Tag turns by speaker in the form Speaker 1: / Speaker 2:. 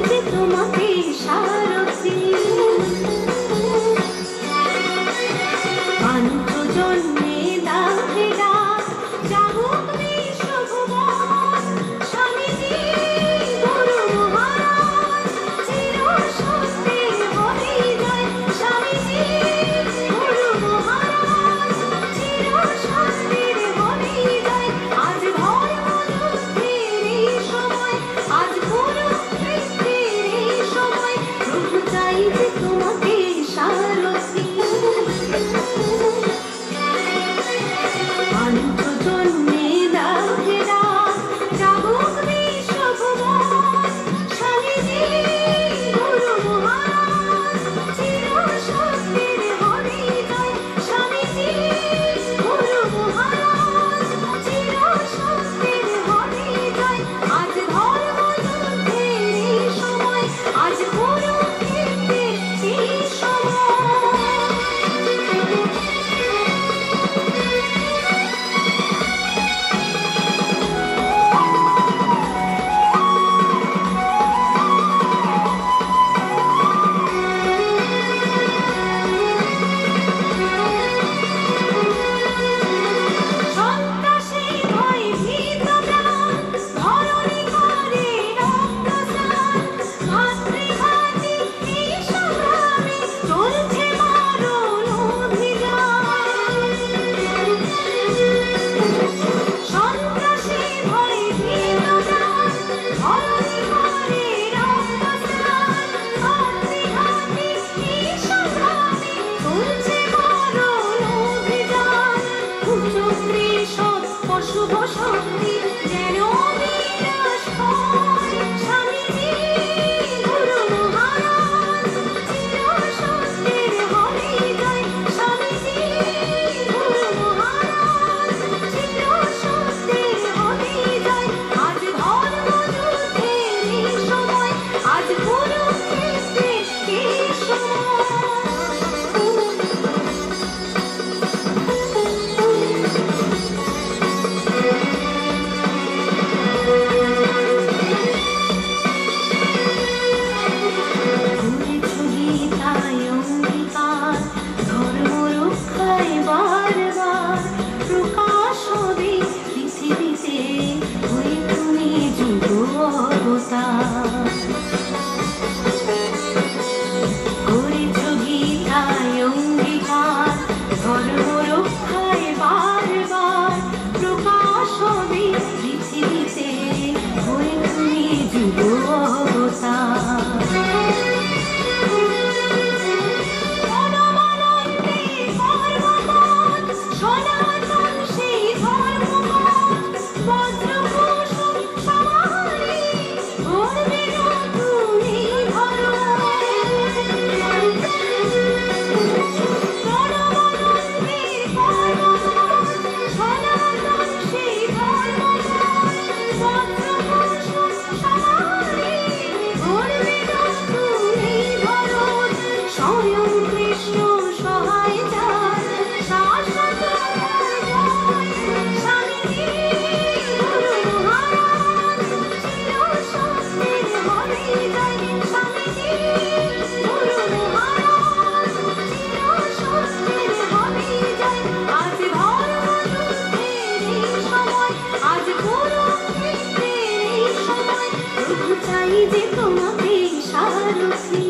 Speaker 1: যে তোমাকে সারথি জন্মে দাহে ডাক জাগুক বিশ্বভুবন স্বামীজি গুরু মহারাজ চির সত্যের হরি জয় স্বামীজি গুরু মহারাজ চির সত্যের হরি জয় আজ ধর্মযুদ্ধের এই সময় আজ কুরুক্ষেত্রের এই সময় প্রভু চাই যে তোমাকে সারথি জন্মে দাহে ডাক জাগুক বিশ্বভুবন স্বামীজি গুরু মহারাজ চির সত্যের হরি জয় স্বামীজি গুরু মহারাজ চির সত্যের হরি জয় আজ ধর্মযুদ্ধের এই সময় আজ কুরুক্ষেত্রের এই সময় শুভ শক্তি যেন বিনাশ হয় স্বামীজি গুরু মহারাজ চির সত্যের হরি জয় স্বামীজি গুরু মহারাজ চির সত্যের হরি জয় আজ ধর্মযুদ্ধের এই সময় আজ কুরুক্ষেত্রের এই সময় করেছ গীতায় অঙ্গীকার ধর্ম রক্ষায় বারবার প্রকাশ হবে পৃথিবীতে হয়ে তুমি যুগ অবতার সনাতন সেই ধর্মপথ বজ্রকুসুম সমাহারে গর্বে নতুন এই ধরন প্রণবানন্দের কর্মপথ সনাতন সেই ধর্মপথ বজ্রকুসুম সমাহারে গর্বে নতুন এই ধরন স্বয়ং কৃষ্ণ সহায় যার শাশ্বত জয় স্বামীজি গুরু মহারাজ চির সত্যের হরি জয় স্বামীজি গুরু মহারাজ চির সত্যের হরি জয় আজ ধর্মযুদ্ধের এই সময় আজ কুরুক্ষেত্রের এই সময় প্রভু চাই যে তোমাকে সারথি